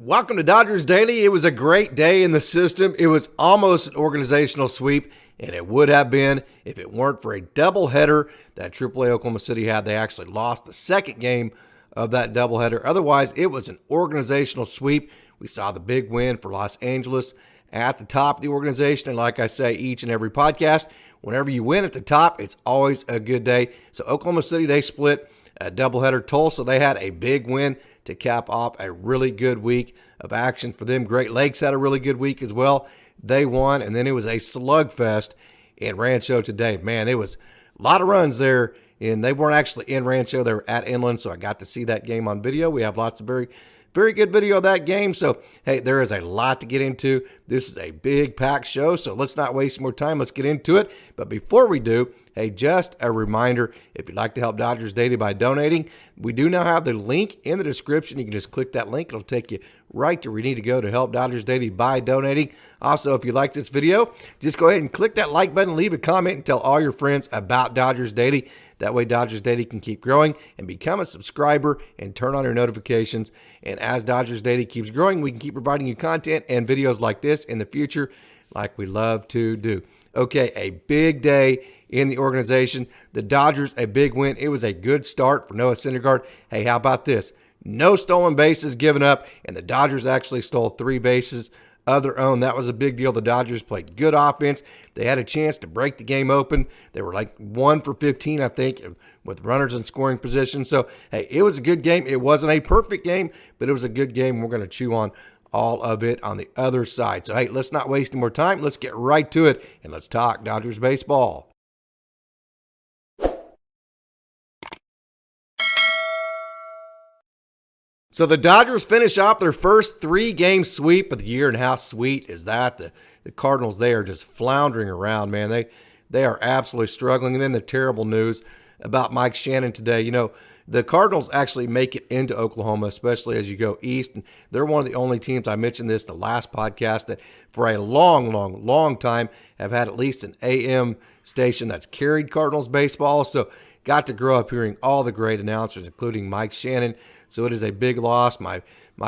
Welcome to Dodgers Daily. It was a great day in the system. It was almost an organizational sweep, and it would have been if it weren't for a doubleheader that AAA Oklahoma City had. They actually lost the second game of that doubleheader. Otherwise, it was an organizational sweep. We saw the big win for Los Angeles at the top of the organization, and like I say each and every podcast, whenever you win at the top, it's always a good day. So Oklahoma City, they split a doubleheader. Tulsa, they had a big win to cap off a really good week of action for them. Great Lakes had a really good week as well. They won, and then it was a slugfest in Rancho today. Man, it was a lot of runs there, and they weren't actually in Rancho. They were at Inland, so I got to see that game on video. We have lots of very good video of that game. So, hey, there is a lot to get into. This is a big packed show, so let's not waste more time. Let's get into it. But before we do, hey, just a reminder, if you'd like to help Dodgers Daily by donating, we do now have the link in the description. You can just click that link. It'll take you right to where you need to go to help Dodgers Daily by donating. Also, if you like this video, just go ahead and click that like button, leave a comment, and tell all your friends about Dodgers Daily. That way Dodgers Daily can keep growing, and become a subscriber and turn on your notifications. And as Dodgers Daily keeps growing, we can keep providing you content and videos like this in the future, like we love to do. Okay, a big day in the organization. The Dodgers, a big win. It was a good start for Noah Syndergaard. Hey, how about this? No stolen bases given up, and the Dodgers actually stole 3 bases of their own. That was a big deal. The Dodgers played good offense. They had a chance to break the game open. They were like 1 for 15, I think, with runners in scoring position. So, hey, it was a good game. It wasn't a perfect game, but it was a good game. We're going to chew on all of it on the other side. So, hey, let's not waste any more time. Let's get right to it, and let's talk Dodgers baseball. So the Dodgers finish off their first 3-game sweep of the year, and how sweet is that? The Cardinals, they are just floundering around, man. They are absolutely struggling. And then the terrible news about Mike Shannon today. You know, the Cardinals actually make it into Oklahoma, especially as you go east. And they're one of the only teams, I mentioned this in the last podcast, that for a long time have had at least an AM station that's carried Cardinals baseball. So got to grow up hearing all the great announcers, including Mike Shannon. So it is a big loss. My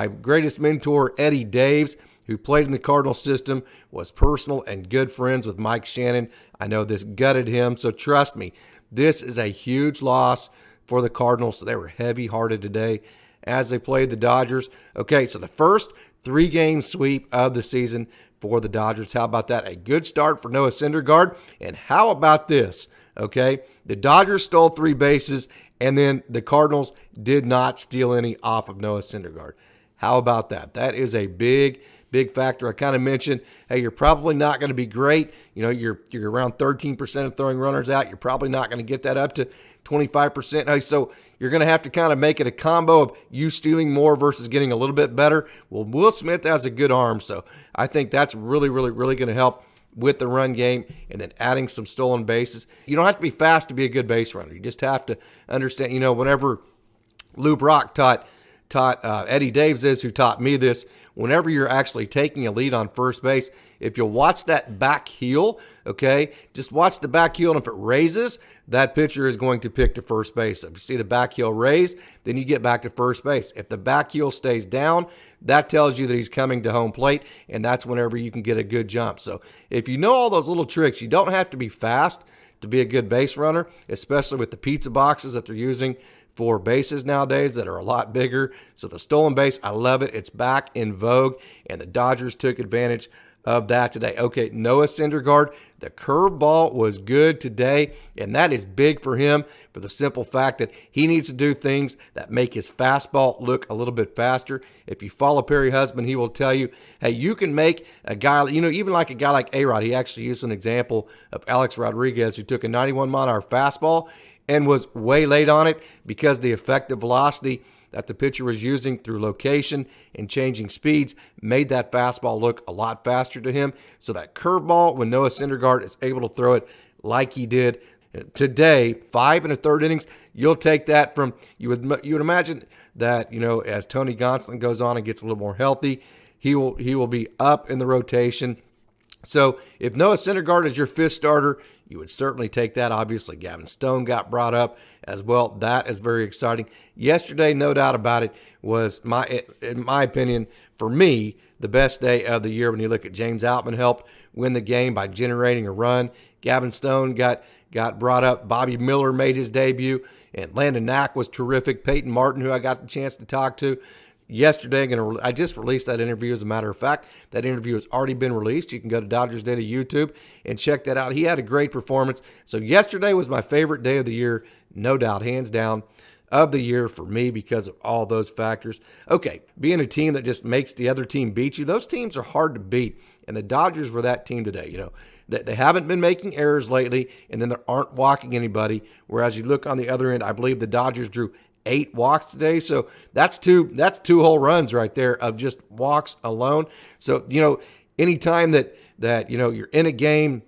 greatest mentor, Eddie Daves, who played in the Cardinal system, was personal and good friends with Mike Shannon. I know this gutted him, so trust me, this is a huge loss for the Cardinals. So they were heavy-hearted today as they played the Dodgers. Okay, so the first 3-game sweep of the season for the Dodgers. How about that? A good start for Noah Syndergaard. And how about this? Okay, the Dodgers stole 3 bases, and then the Cardinals did not steal any off of Noah Syndergaard. How about that? That is a big factor. I kind of mentioned, hey, you're probably not going to be great. You know, you're around 13% of throwing runners out. You're probably not going to get that up to 25%. Hey, so you're going to have to kind of make it a combo of you stealing more versus getting a little bit better. Well, Will Smith has a good arm, so I think that's really going to help with the run game, and then adding some stolen bases. You don't have to be fast to be a good base runner. You just have to understand, you know, whenever Lou Brock taught Eddie Daves, who taught me this, whenever you're actually taking a lead on first base, if you'll watch that back heel, okay, just watch the back heel, and if it raises, that pitcher is going to pick to first base. So if you see the back heel raise, then you get back to first base. If the back heel stays down, that tells you that he's coming to home plate, and that's whenever you can get a good jump. So if you know all those little tricks, you don't have to be fast to be a good base runner, especially with the pizza boxes that they're using for bases nowadays that are a lot bigger. So the stolen base, I love it. It's back in vogue, and the Dodgers took advantage of that today. Okay, Noah Syndergaard, the curveball was good today, and that is big for him for the simple fact that he needs to do things that make his fastball look a little bit faster. If you follow Perry Husband, he will tell you, hey, you can make a guy, you know, even like a guy like A-Rod. He actually used an example of Alex Rodriguez, who took a 91-mile-an-hour fastball and was way late on it because the effective velocity that the pitcher was using through location and changing speeds made that fastball look a lot faster to him. So that curveball, when Noah Syndergaard is able to throw it like he did today, 5 1/3 innings, you'll take that from, you would imagine that, you know, as Tony Gonsolin goes on and gets a little more healthy, he will be up in the rotation. So if Noah Syndergaard is your 5th starter, you would certainly take that. Obviously, Gavin Stone got brought up as well. That is very exciting. Yesterday, no doubt about it, was, in my opinion, for me, the best day of the year when you look at James Outman helped win the game by generating a run. Gavin Stone got brought up. Bobby Miller made his debut, and Landon Knack was terrific. Peyton Martin, who I got the chance to talk to yesterday, I just released that interview. As a matter of fact, that interview has already been released. You can go to Dodgers Day to YouTube and check that out. He had a great performance. So yesterday was my favorite day of the year, no doubt, hands down, of the year for me because of all those factors. Okay, being a team that just makes the other team beat you, those teams are hard to beat, and the Dodgers were that team today. They haven't been making errors lately, and then they aren't walking anybody, whereas you look on the other end, I believe the Dodgers drew 8 walks today, so that's two whole runs right there of just walks alone. So anytime that you're in a game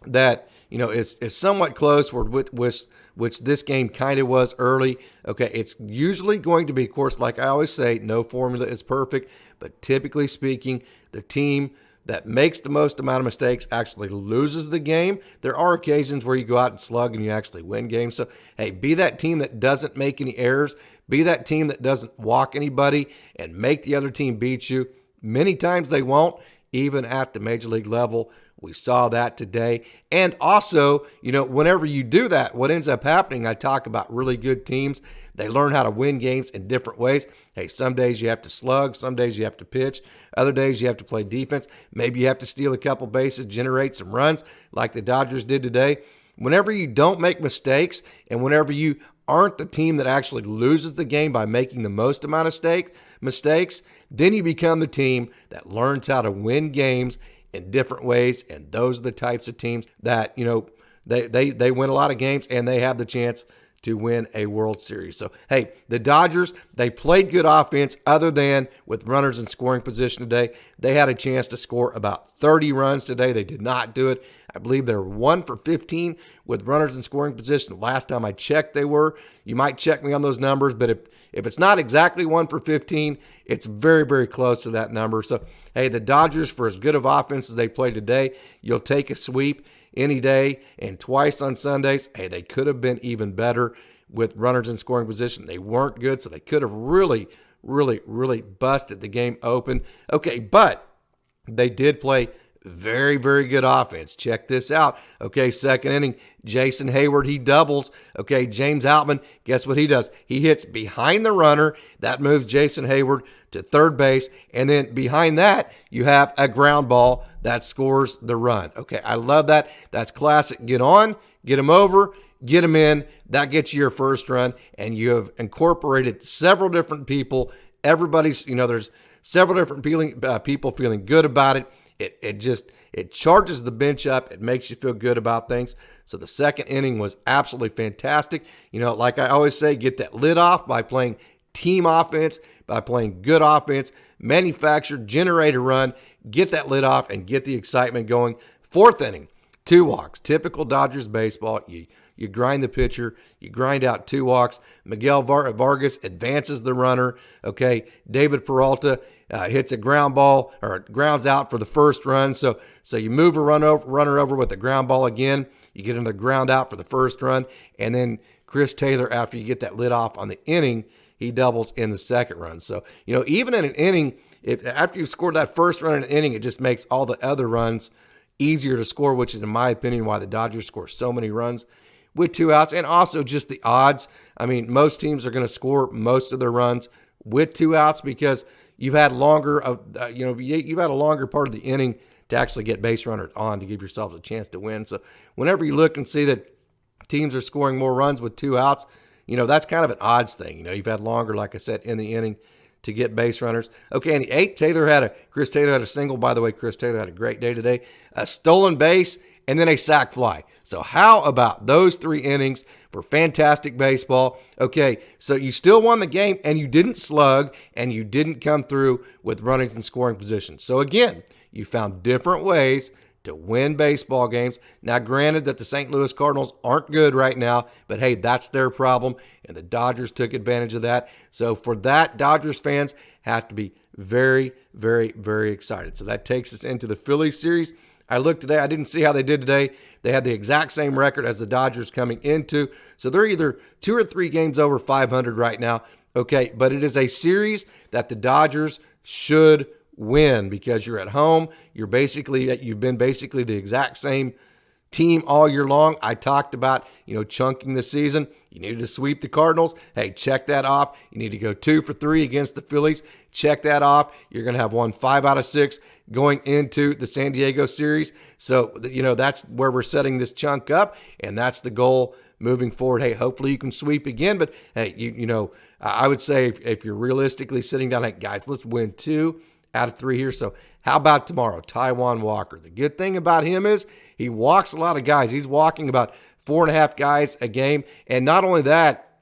that is somewhat close, which this game kind of was early. Okay, it's usually going to be, of course, like I always say, no formula is perfect, but typically speaking, the team that makes the most amount of mistakes actually loses the game. There are occasions where you go out and slug and you actually win games. So, hey, be that team that doesn't make any errors. Be that team that doesn't walk anybody and make the other team beat you. Many times they won't, even at the major league level. We saw that today. And also, whenever you do that, what ends up happening, I talk about really good teams. They learn how to win games in different ways. Hey, some days you have to slug. Some days you have to pitch. Other days you have to play defense. Maybe you have to steal a couple bases, generate some runs like the Dodgers did today. Whenever you don't make mistakes and whenever you aren't the team that actually loses the game by making the most amount of mistakes, then you become the team that learns how to win games in different ways, and those are the types of teams that they win a lot of games and they have the chance to win a World Series. So, hey, the Dodgers, they played good offense other than with runners in scoring position today. They had a chance to score about 30 runs today. They did not do it. I believe they were 1 for 15 with runners in scoring position. Last time I checked, they were. You might check me on those numbers, but if it's not exactly 1 for 15, it's very, very close to that number. So, hey, the Dodgers, for as good of offense as they played today, you'll take a sweep any day, and twice on Sundays. Hey, they could have been even better with runners in scoring position. They weren't good, so they could have really, really, really busted the game open. Okay, but they did play very, very good offense. Check this out. Okay, second inning, Jason Hayward, he doubles. Okay, James Outman, guess what he does? He hits behind the runner. That moves Jason Hayward to third base. And then behind that, you have a ground ball that scores the run. Okay, I love that. That's classic. Get on, get him over, get him in. That gets you your first run. And you have incorporated several different people. Everybody's, there's several different people feeling good about it. It charges the bench up. It makes you feel good about things. So the second inning was absolutely fantastic. Like I always say, get that lid off by playing team offense, by playing good offense, manufacture, generate a run, get that lid off, and get the excitement going. Fourth inning, 2 walks. Typical Dodgers baseball. You grind the pitcher. You grind out 2 walks. Miguel Vargas advances the runner. Okay, David Peralta hits a ground ball or grounds out for the first run. So you move a runner over with a ground ball again. You get another ground out for the first run. And then Chris Taylor, after you get that lid off on the inning, he doubles in the second run. So, even in an inning, after you've scored that first run in an inning, it just makes all the other runs easier to score, which is, in my opinion, why the Dodgers score so many runs with 2 outs. And also just the odds. I mean, most teams are going to score most of their runs with 2 outs because you've had you've had a longer part of the inning to actually get base runners on to give yourselves a chance to win. So whenever you look and see that teams are scoring more runs with 2 outs, that's kind of an odds thing. You've had longer, like I said, in the inning to get base runners. Okay, in the 8th, Chris Taylor had a single. By the way, Chris Taylor had a great day today. A stolen base and then a sac fly. So how about those 3 innings for fantastic baseball? Okay, so you still won the game and you didn't slug and you didn't come through with runners in scoring position. So again, you found different ways to win baseball games. Now, granted that the St. Louis Cardinals aren't good right now, but hey, that's their problem, and the Dodgers took advantage of that. So for that, Dodgers fans have to be very, very, very excited. So that takes us into the Phillies series. I looked today. I didn't see how they did today. They had the exact same record as the Dodgers coming into. So they're either 2 or 3 games over 500 right now. Okay, but it is a series that the Dodgers should win because you're at home. You've been basically the exact same team all year long. I talked about, chunking the season. You needed to sweep the Cardinals. Hey, check that off. You need to go 2 for 3 against the Phillies. Check that off. You're going to have won 5 out of 6 going into the San Diego series. So, that's where we're setting this chunk up, and that's the goal moving forward. Hey, hopefully you can sweep again, but hey, I would say if you're realistically sitting down, hey, guys, let's win 2 out of 3 here. So how about tomorrow? Taijuan Walker. The good thing about him is he walks a lot of guys. He's walking about 4.5 guys a game. And not only that,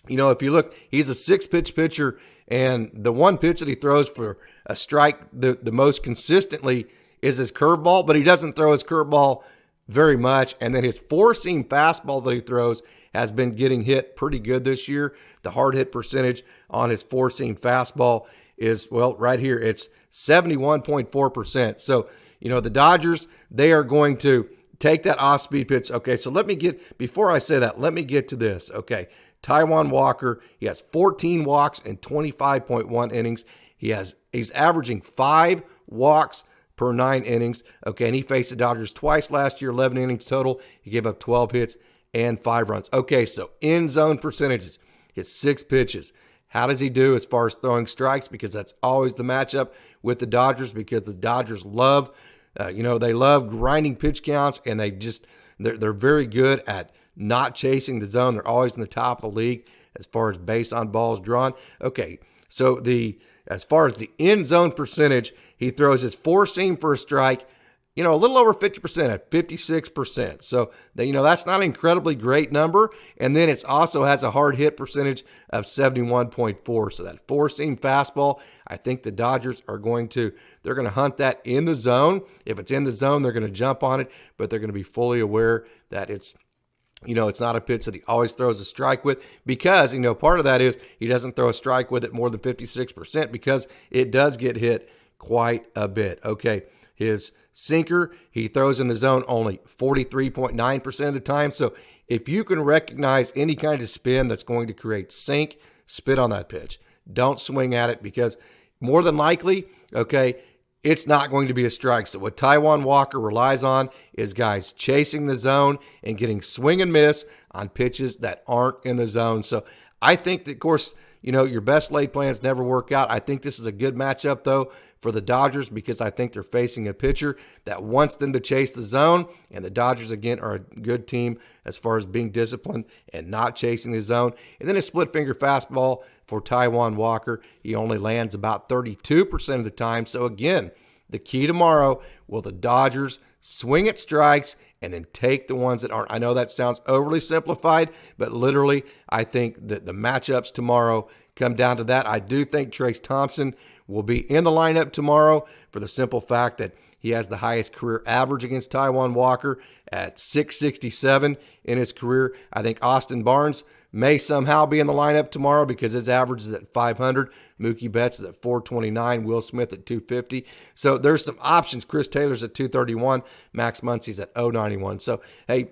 if you look, he's a 6-pitch pitcher, and the one pitch that he throws for a strike the most consistently is his curveball, but he doesn't throw his curveball very much. And then his 4-seam fastball that he throws has been getting hit pretty good this year. The hard hit percentage on his 4-seam fastball is, right here, it's 71.4%. So, the Dodgers, they are going to take that off-speed pitch. Okay, so before I say that, let me get to this. Okay, Taijuan Walker, he has 14 walks in 25.1 innings. He's averaging 5 walks per 9 innings. Okay, and he faced the Dodgers twice last year, 11 innings total. He gave up 12 hits and 5 runs. Okay, so in zone percentages, his 6 pitches. How does he do as far as throwing strikes? Because that's always the matchup with the Dodgers, because the Dodgers love, they love grinding pitch counts, and they're very good at not chasing the zone. They're always in the top of the league as far as base on balls drawn. Okay, so as far as the end zone percentage, he throws his 4-seam for a strike, a little over 50% at 56%. So, that's not an incredibly great number. And then it also has a hard hit percentage of 71.4. So that 4-seam fastball, I think the Dodgers they're going to hunt that in the zone. If it's in the zone, they're going to jump on it, but they're going to be fully aware that it's not a pitch that he always throws a strike with, because, part of that is he doesn't throw a strike with it more than 56% because it does get hit quite a bit. Okay, his sinker, he throws in the zone only 43.9% of the time. So if you can recognize any kind of spin that's going to create sink, spit on that pitch. Don't swing at it, because more than likely, okay, it's not going to be a strike. So what Taijuan Walker relies on is guys chasing the zone and getting swing and miss on pitches that aren't in the zone. So I think that, of course, your best laid plans never work out. I think this is a good matchup, though, for the Dodgers, because I think they're facing a pitcher that wants them to chase the zone, and the Dodgers, again, are a good team as far as being disciplined and not chasing the zone. And then a split-finger fastball for Taijuan Walker. He only lands about 32% of the time. So, again, the key tomorrow, will the Dodgers swing at strikes and then take the ones that aren't? I know that sounds overly simplified, but literally, I think that the matchups tomorrow come down to that. I do think Trayce Thompson will be in the lineup tomorrow for the simple fact that he has the highest career average against Taijuan Walker at 667 in his career. I think Austin Barnes may somehow be in the lineup tomorrow because his average is at 500. Mookie Betts is at 429. Will Smith at 250. So there's some options. Chris Taylor's at 231. Max Muncy's at 091. So, hey,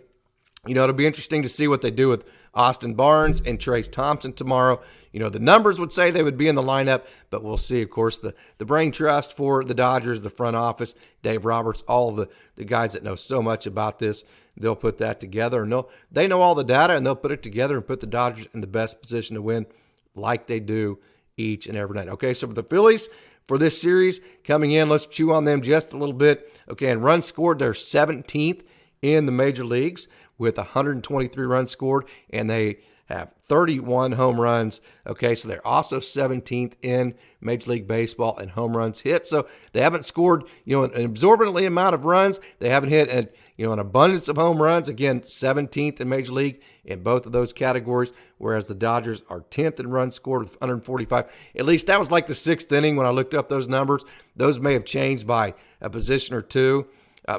it'll be interesting to see what they do with Austin Barnes and Trayce Thompson tomorrow. The numbers would say they would be in the lineup, but we'll see. Of course, the brain trust for the Dodgers, the front office, Dave Roberts, all the guys that know so much about this, they'll put that together. And they know all the data, and they'll put it together and put the Dodgers in the best position to win like they do each and every night. Okay, so for the Phillies, for this series coming in, let's chew on them just a little bit. Okay, and runs scored, they're 17th in the major leagues with 123 runs scored, and they have 31 home runs. Okay, so they're also 17th in Major League Baseball in home runs hit. So they haven't scored, an absorbently amount of runs. They haven't hit an abundance of home runs. Again, 17th in Major League in both of those categories, whereas the Dodgers are 10th in runs scored with 145. At least that was like the 6th inning when I looked up those numbers. Those may have changed by a position or two.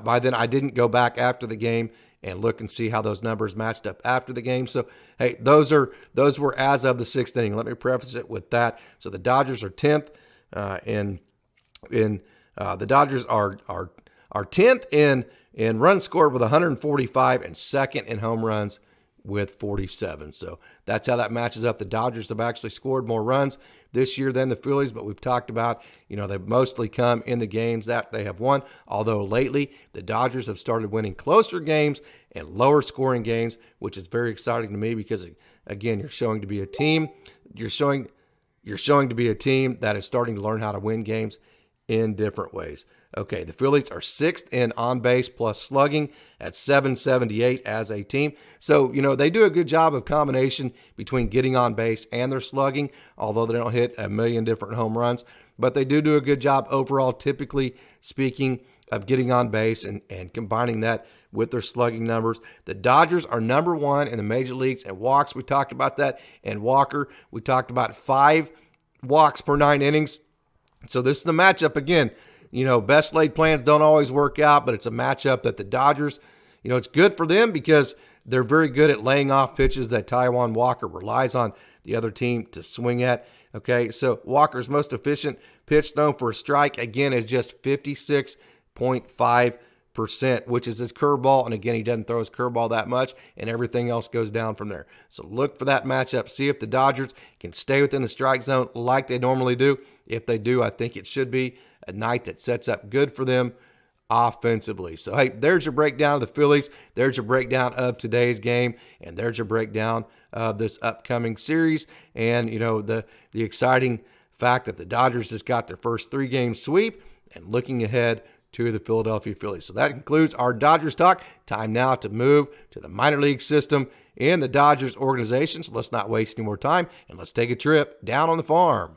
By then, I didn't go back after the game and look and see how those numbers matched up after the game. So, hey, those were as of the 6th inning. Let me preface it with that. So the Dodgers are 10th, the Dodgers are are 10th in runs scored with 145 and second in home runs with 47. So that's how that matches up. The Dodgers have actually scored more runs this year than the Phillies, but we've talked about, they've mostly come in the games that they have won, although lately the Dodgers have started winning closer games and lower scoring games, which is very exciting to me because, again, you're showing to be a team that is starting to learn how to win games in different ways. Okay, the Phillies are 6th in on-base plus slugging at 778 as a team. So, they do a good job of combination between getting on base and their slugging, although they don't hit a million different home runs. But they do a good job overall, typically speaking, of getting on base and combining that with their slugging numbers. The Dodgers are number 1 in the major leagues in walks. We talked about that. And Walker, we talked about 5 walks per 9 innings. So this is the matchup again. Best laid plans don't always work out, but it's a matchup that the Dodgers, it's good for them because they're very good at laying off pitches that Taijuan Walker relies on the other team to swing at. Okay, so Walker's most efficient pitch thrown for a strike, again, is just 56.5%, which is his curveball. And again, he doesn't throw his curveball that much, and everything else goes down from there. So look for that matchup. See if the Dodgers can stay within the strike zone like they normally do. If they do, I think it should be a night that sets up good for them offensively. So, hey, there's your breakdown of the Phillies. There's your breakdown of today's game, and there's your breakdown of this upcoming series. And, the exciting fact that the Dodgers just got their first 3-game sweep and looking ahead to the Philadelphia Phillies. So that concludes our Dodgers talk. Time now to move to the minor league system in the Dodgers organization. So let's not waste any more time, and let's take a trip down on the farm.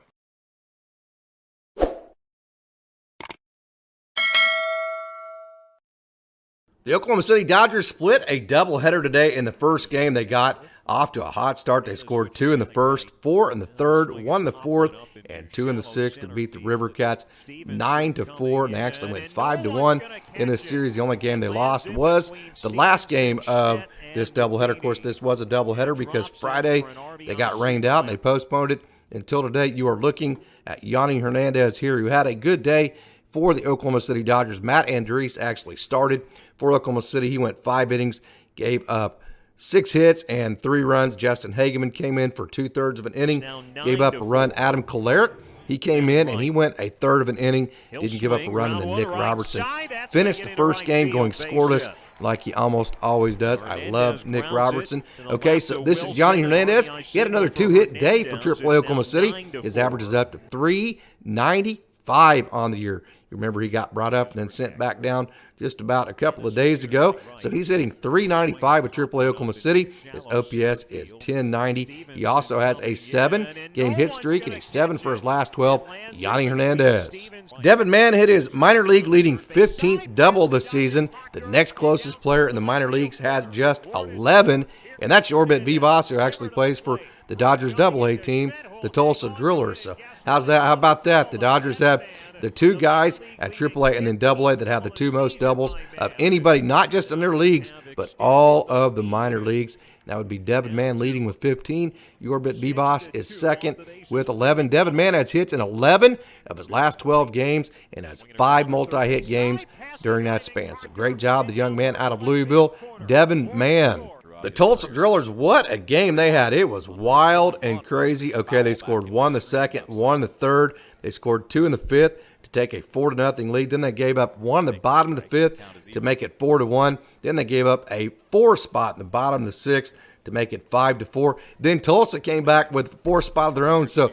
The Oklahoma City Dodgers split a doubleheader today in the first game. They got off to a hot start. They scored 2 in the first, 4 in the third, 1 in the fourth, and 2 in the sixth to beat the River Cats 9-4. And they actually went 5-1 in this series. The only game they lost was the last game of this doubleheader. Of course, this was a doubleheader because Friday they got rained out and they postponed it until today. You are looking at Yonnyhernandez here, who had a good day for the Oklahoma City Dodgers. Matt Andriese actually started for Oklahoma City. He went 5 innings, gave up 6 hits and 3 runs. Justin Hageman came in for 2/3 of an inning, gave up a run. Adam Kolarek, he came in and he went a third of an inning, didn't give up a run. And then Nick Robertson finished the first game going scoreless like he almost always does. I love Nick Robertson. Okay, so this is Yonnyhernandez. He had another 2-hit day for AAA Oklahoma City. His average is up to 395 on the year. You remember he got brought up and then sent back down just about a couple of days ago. So he's hitting 395 with AAA Oklahoma City. His OPS is 1090. He also has a 7-game hit streak, and he's 7 for his last 12. Yonnyhernandez. Devinmann hit his minor league leading 15th double this season. The next closest player in the minor leagues has just 11, and that's jorbitvivas, who actually plays for the Dodgers AA team, the Tulsa Drillers. So how's that? How about that? The Dodgers have the 2 guys at AAA and then AA that have the 2 most doubles of anybody, not just in their leagues, but all of the minor leagues. That would be Devinmann leading with 15. Jorbitvivas is second with 11. Devinmann has hits in 11 of his last 12 games and has 5 multi-hit games during that span. So great job, the young man out of Louisville, Devinmann. The Tulsa Drillers, what a game they had. It was wild and crazy. Okay, they scored 1 in the second, 1 in the third. They scored 2 in the fifth to take a 4-0 lead. Then they gave up 1 in the bottom of the fifth to make it 4-1. Then they gave up a 4 spot in the bottom of the sixth to make it 5-4. Then Tulsa came back with a 4 spot of their own. So,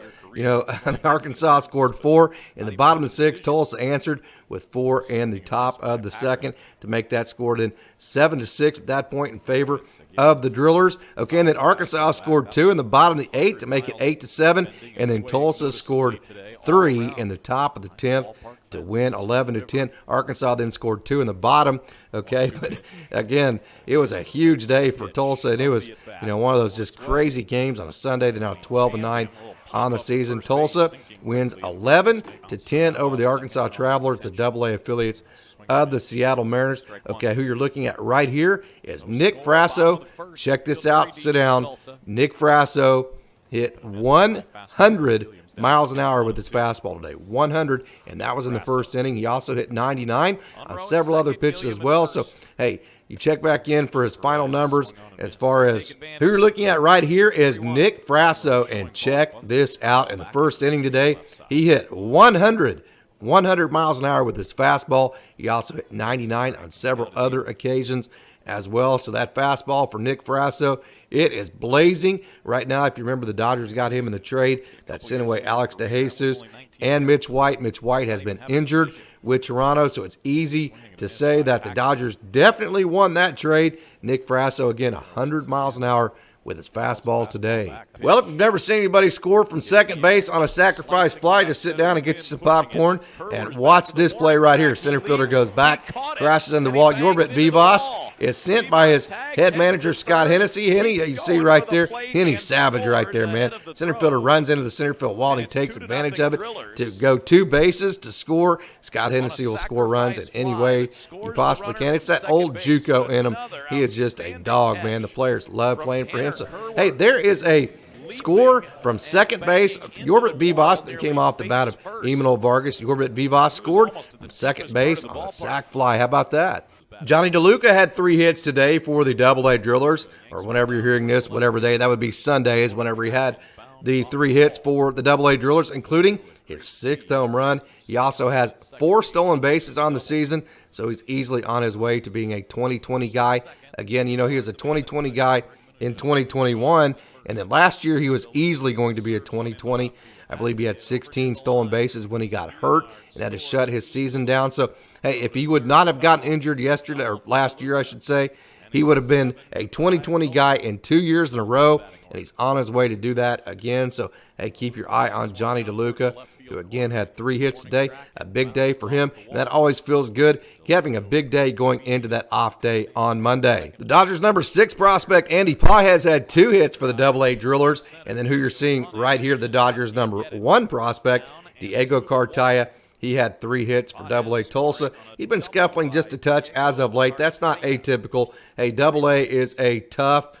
Arkansas scored 4 in the bottom of the sixth. Tulsa answered with 4 in the top of the second to make that score then 7-6 at that point in favor of the Drillers. Okay, and then Arkansas scored 2 in the bottom of the eighth to make it 8-7, and then Tulsa scored 3 in the top of the 10th to win 11-10. Arkansas then scored 2 in the bottom. Okay, but again, it was a huge day for Tulsa, and it was one of those just crazy games on a Sunday. They're now 12-9 on the season. Tulsa wins 11-10 over the Arkansas Travelers, the AA affiliates of the Seattle Mariners. Okay, who you're looking at right here is Nick Frasso. Check this out. Sit down. Nick Frasso hit 100 miles an hour with his fastball today. 100, and that was in the first inning. He also hit 99 on several other pitches as well. So, hey, you check back in for his final numbers as far as who you're looking at right here is Nickfrasso, and check this out. In the first inning today, he hit 100 miles an hour with his fastball. He also hit 99 on several other occasions as well. So that fastball for Nickfrasso, it is blazing right now. If you remember, the Dodgers got him in the trade that sent away Alex DeJesus and Mitch White. Mitch White has been injured with Toronto, so it's easy to say that the Dodgers definitely won that trade. Nickfrasso, again, 100 miles an hour with his fastball today. Well, if you've never seen anybody score from second base on a sacrifice fly, just sit down and get you some popcorn and watch this play right here. Center fielder goes back, crashes in the wall. Jorbitvivas is sent by his head manager, Scott Hennessy. Henny, you see right there, Henny savage right there, man. Center fielder runs into the center field wall, and he takes advantage of it to go 2 bases to score. Scott Hennessy will score runs in any way he possibly can. It's that old JUCO in him. He is just a dog, man. The players love playing for him. So, hey, there is a score from second base. Jorbitvivas that came off the bat of Emmanuel Vargas. Jorbitvivas scored from second base on a sac fly. How about that? JonnyDeluca had 3 hits today for the Double-A Drillers, or whenever you're hearing this, whatever day, that would be Sundays, whenever he had the 3 hits for the Double-A Drillers, including his 6th home run. He also has 4 stolen bases on the season, so he's easily on his way to being a 2020 guy. Again, you know, he was a 2020 guy in 2021, and then last year he was easily going to be a 2020. I believe he had 16 stolen bases when he got hurt and had to shut his season down. So, hey, if he would not have gotten injured yesterday, or last year I should say, he would have been a 2020 guy in 2 years in a row, and he's on his way to do that again. So, hey, keep your eye on JonnyDeluca, who again had 3 hits today. A big day for him, and that always feels good, having a big day going into that off day on Monday. The Dodgers' number 6 prospect, andypages, had 2 hits for the Double-A Drillers, and then who you're seeing right here, the Dodgers' number 1 prospect, diegocartaya, he had 3 hits for Double-A Tulsa. He'd been scuffling just a touch as of late. That's not atypical. Hey, Double-A is a tough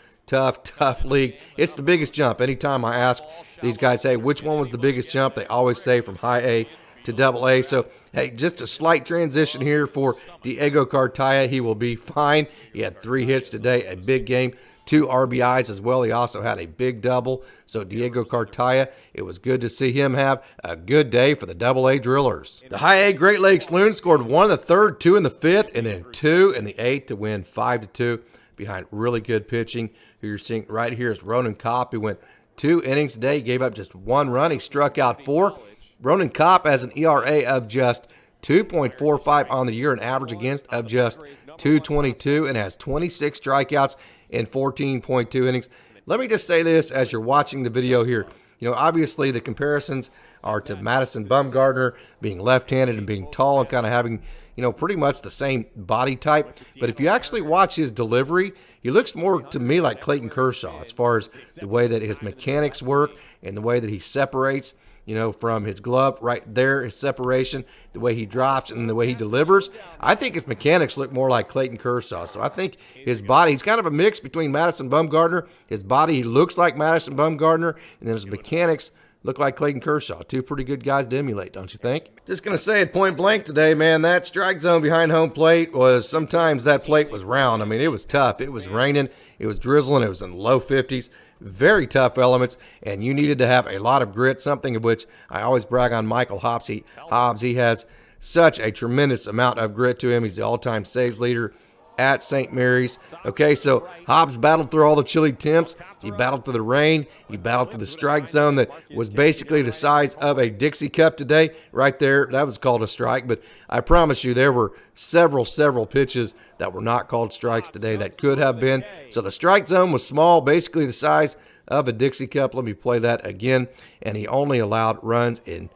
league. It's the biggest jump. Anytime I ask these guys, hey, which one was the biggest jump, they always say from high A to Double-A. So, hey, just a slight transition here for diegocartaya. He will be fine. He had 3 hits today, a big game, 2 RBIs as well. He also had a big double. So diegocartaya, it was good to see him have a good day for the Double-A Drillers. The high A Great Lakes Loons scored 1 in the 3rd, 2 in the 5th, and then 2 in the 8th to win 5-2 behind really good pitching. Who you're seeing right here is ronankopp, who went 2 innings today. He gave up just 1 run. He struck out 4. Ronankopp has an ERA of just 2.45 on the year, an average against of just 2.22, and has 26 strikeouts in 14.2 innings. Let me just say this as you're watching the video here. You know, obviously the comparisons are to Madison Bumgarner being left-handed and being tall and kind of having, you know, pretty much the same body type. But if you actually watch his delivery, he looks more to me like Clayton Kershaw as far as the way that his mechanics work and the way that he separates, you know, from his glove right there, his separation, the way he drops and the way he delivers. I think his mechanics look more like Clayton Kershaw. So I think his body, he's kind of a mix between Madison Bumgarner. His body, he looks like Madison Bumgarner, and then his mechanics look like Clayton Kershaw. 2 pretty good guys to emulate, don't you think? Just going to say it point blank today, man, that strike zone behind home plate was, sometimes that plate was round. I mean, it was tough. It was raining. It was drizzling. It was in the low 50s. Very tough elements, and you needed to have a lot of grit, something of which I always brag on Michaelhobbs. He has such a tremendous amount of grit to him. He's the all-time saves leader at St. Mary's. Okay, so Hobbs battled through all the chilly temps. He battled through the rain. He battled through the strike zone that was basically the size of a Dixie cup today. Right there, that was called a strike. But I promise you, there were several pitches that were not called strikes today that could have been. So the strike zone was small, basically the size of a Dixie cup. Let me play that again. And he only allowed runs in.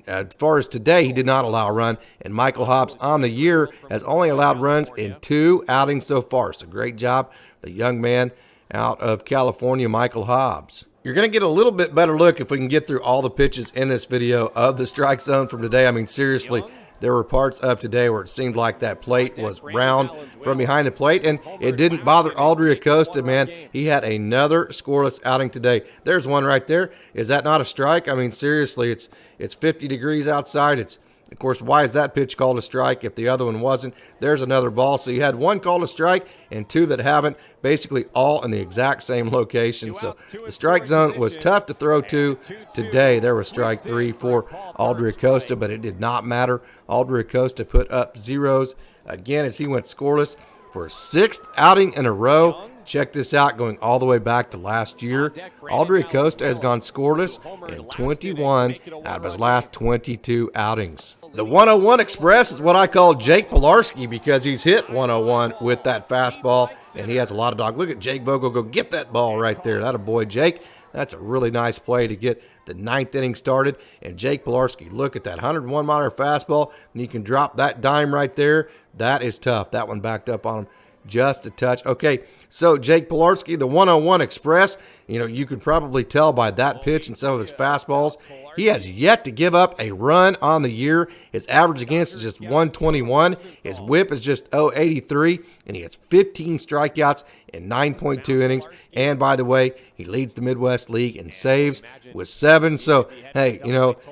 As far as today, he did not allow a run, and Michaelhobbs on the year has only allowed runs in 2 outings so far. So great job, the young man out of California, Michaelhobbs. You're going to get a little bit better look if we can get through all the pitches in this video of the strike zone from today. I mean, seriously, there were parts of today where it seemed like that plate was round from behind the plate, and it didn't bother aldryacosta, man. He had another scoreless outing today. There's one right there. Is that not a strike? I mean, seriously, it's 50 degrees outside. Of course, why is that pitch called a strike if the other one wasn't? There's another ball. So you had one called a strike and two that haven't, basically all in the exact same location. So the strike zone was tough to throw to today. There was strike 3 for aldryacosta, but it did not matter. Aldryacosta put up zeros again as he went scoreless for his 6th outing in a row. Check this out, going all the way back to last year. Aldryacosta has gone scoreless in 21 out of his last 22 outings. The 101 Express is what I call Jakepilarski because he's hit 101 with that fastball, and he has a lot of dog. Look at Jake Vogel go get that ball right there. That a boy, Jake. That's a really nice play to get the 9th inning started. And Jakepilarski, look at that 101-miler fastball, and you can drop that dime right there. That is tough. That one backed up on him just a touch. Okay, so Jakepilarski, the 101 Express, you could probably tell by that pitch and some of his fastballs, he has yet to give up a run on the year. His average against is just 121. His whip is just 083, and he has 15 strikeouts in 9.2 innings. And by the way, he leads the Midwest League in saves with 7. So, hey,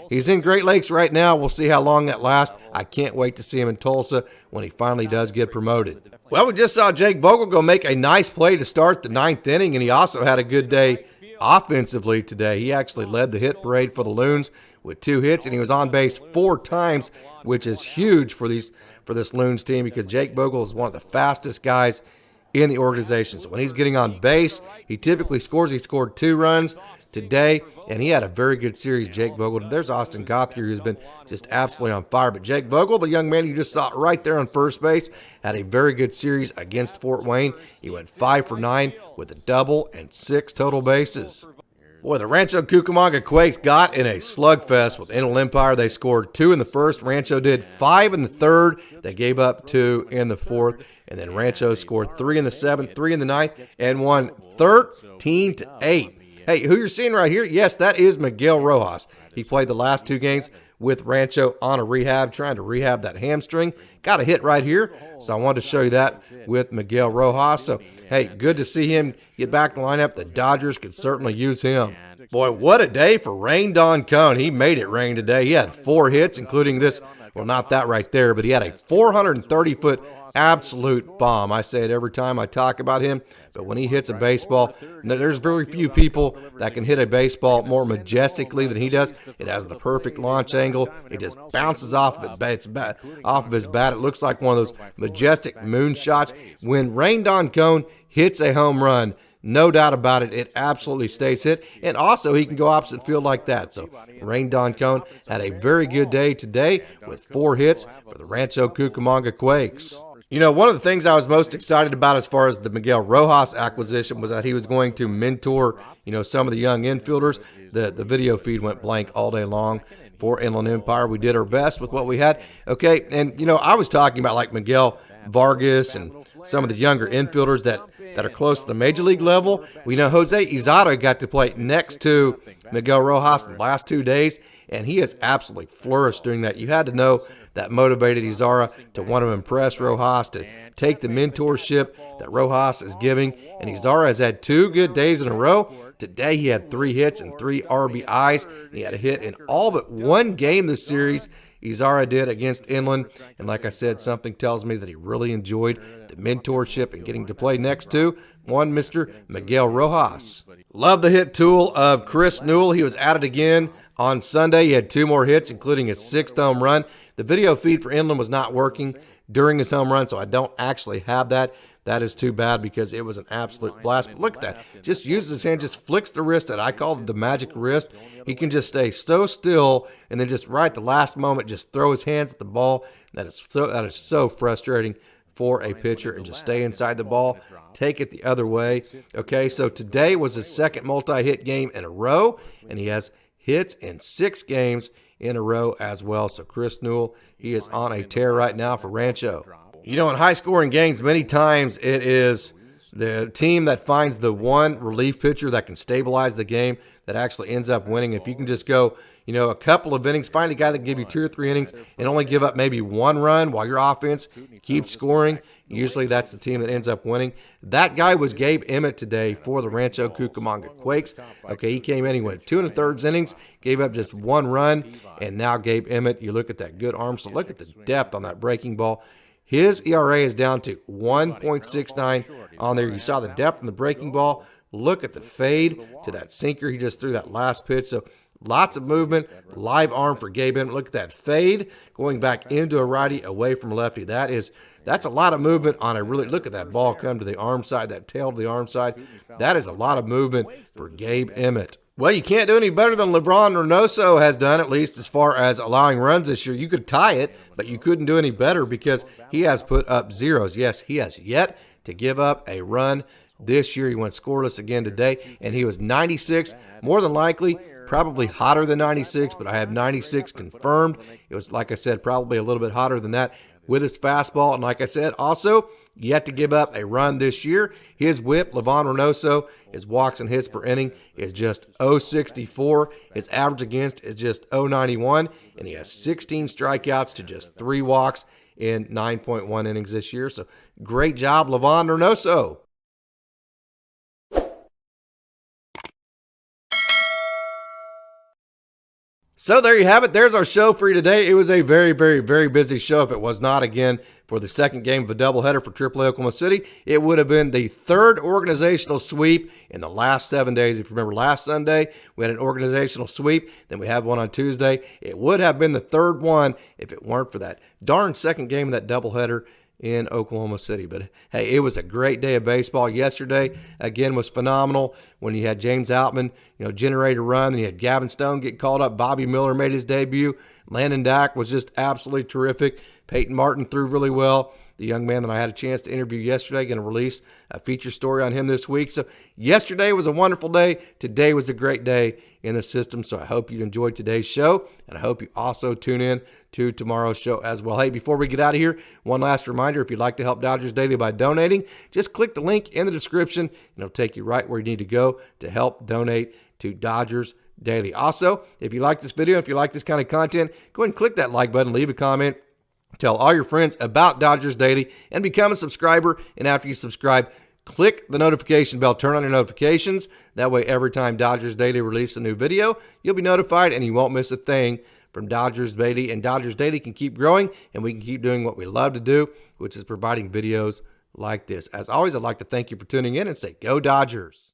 he's in Great Lakes right now. We'll see how long that lasts. I can't wait to see him in Tulsa when he finally does get promoted. Well, we just saw Jake Vogel go make a nice play to start the 9th inning, and he also had a good day offensively today. He actually led the hit parade for the Loons with 2 hits, and he was on base 4 times, which is huge for this Loons team because Jake Vogel is one of the fastest guys in the organization. So when he's getting on base, he typically scores. He scored 2 runs today, and he had a very good series, Jake Vogel. There's Austin Gottlieb, who's been just absolutely on fire. But Jake Vogel, the young man you just saw right there on first base, had a very good series against Fort Wayne. He went 5 for 9 with a double and 6 total bases. Boy, the Rancho Cucamonga Quakes got in a slugfest with Inland Empire. They scored 2 in the first. Rancho did 5 in the third. They gave up 2 in the fourth. And then Rancho scored 3 in the seventh, 3 in the ninth, and won 13-8. Hey, who you're seeing right here, yes, that is miguelrojas. He played the last 2 games with Rancho on a rehab, trying to rehab that hamstring. Got a hit right here, so I wanted to show you that with miguelrojas. So, hey, good to see him get back in the lineup. The Dodgers could certainly use him. Boy, what a day for raynedoncon. He made it rain today. He had 4 hits, including this, well, not that right there, but he had a 430-foot absolute bomb. I say it every time I talk about him, but when he hits a baseball, there's very few people that can hit a baseball more majestically than he does. It has the perfect launch angle. It just bounces off of his bat. It looks like one of those majestic moonshots. When raynedoncon hits a home run, no doubt about it, it absolutely stays hit. And also, he can go opposite field like that. So, raynedoncon had a very good day today with 4 hits for the Rancho Cucamonga Quakes. One of the things I was most excited about as far as the miguelrojas acquisition was that he was going to mentor, some of the young infielders. The video feed went blank all day long for Inland Empire. We did our best with what we had. Okay, and, I was talking about like Miguel Vargas and some of the younger infielders that are close to the major league level. We know joseizarra got to play next to miguelrojas the last 2 days, and he has absolutely flourished doing that. You had to know that motivated Izarra to want to impress Rojas, to take the mentorship that Rojas is giving. And Izarra has had 2 good days in a row. Today he had 3 hits and 3 RBIs. He had a hit in all but 1 game this series. Izarra did against Inland. And like I said, something tells me that he really enjoyed the mentorship and getting to play next to one Mr. miguelrojas. Love the hit tool of chrisnewell. He was at it again on Sunday. He had 2 more hits, including his 6th home run. The video feed for Inland was not working during his home run, so I don't actually have that. That is too bad because it was an absolute blast. But look at that. Just uses his hand, just flicks the wrist at. I call it the magic wrist. He can just stay so still and then just right at the last moment just throw his hands at the ball. That is so frustrating for a pitcher, and just stay inside the ball, take it the other way. Okay, so today was his 2nd multi-hit game in a row, and he has hits in 6 games in a row as well. So chrisnewell, he is on a tear right now for Rancho. In high-scoring games, many times it is the team that finds the one relief pitcher that can stabilize the game that actually ends up winning. If you can just go, a couple of innings, find a guy that can give you 2 or 3 innings and only give up maybe 1 run while your offense keeps scoring, usually that's the team that ends up winning. That guy was gabeemmet today for the Rancho Cucamonga Quakes. Okay, he came in, he went 2 1/3 innings, gave up just 1 run, and now gabeemmet, you look at that good arm, so look at the depth on that breaking ball. His ERA is down to 1.69 on there. You saw the depth in the breaking ball. Look at the fade to that sinker he just threw that last pitch. So lots of movement, live arm for gabeemmet. Look at that fade going back into a righty, away from a lefty. That's a lot of movement on a really, look at that ball come to the arm side, that tail to the arm side. That is a lot of movement for gabeemmet. Well, you can't do any better than Livan Reynoso has done, at least as far as allowing runs this year. You could tie it, but you couldn't do any better because he has put up zeros. Yes, he has yet to give up a run this year. He went scoreless again today, and he was 96. More than likely, probably hotter than 96, but I have 96 confirmed. It was, like I said, probably a little bit hotter than that with his fastball. And like I said, also, yet to give up a run this year. His whip, Livan Reynoso, his walks and hits per inning is just 0.64. His average against is just 0.91. And he has 16 strikeouts to just 3 walks in 9.1 innings this year. So great job, Livan Reynoso. So there you have it. There's our show for you today. It was a very, very, very busy show. If it was not, again, for the second game of a doubleheader for AAA Oklahoma City, it would have been the 3rd organizational sweep in the last 7 days. If you remember, last Sunday, we had an organizational sweep. Then we had one on Tuesday. It would have been the 3rd one if it weren't for that darn second game of that doubleheader in Oklahoma City. But hey, it was a great day of baseball. Yesterday, again, was phenomenal when you had James Outman, generate a run. Then you had Gavin Stone get called up. Bobby Miller made his debut. Landon Dak was just absolutely terrific. Peyton Martin threw really well. The young man that I had a chance to interview yesterday, going to release a feature story on him this week. So yesterday was a wonderful day. Today was a great day in the system. So I hope you enjoyed today's show, and I hope you also tune in to tomorrow's show as well. Hey, before we get out of here, one last reminder, if you'd like to help Dodgers Daily by donating, just click the link in the description, and it'll take you right where you need to go to help donate to Dodgers Daily. Also, if you like this video, if you like this kind of content, go ahead and click that like button, leave a comment, tell all your friends about Dodgers Daily, and become a subscriber. And after you subscribe, click the notification bell, turn on your notifications. That way, every time Dodgers Daily releases a new video, you'll be notified and you won't miss a thing from Dodgers Daily. And Dodgers Daily can keep growing, and we can keep doing what we love to do, which is providing videos like this. As always, I'd like to thank you for tuning in and say, go Dodgers.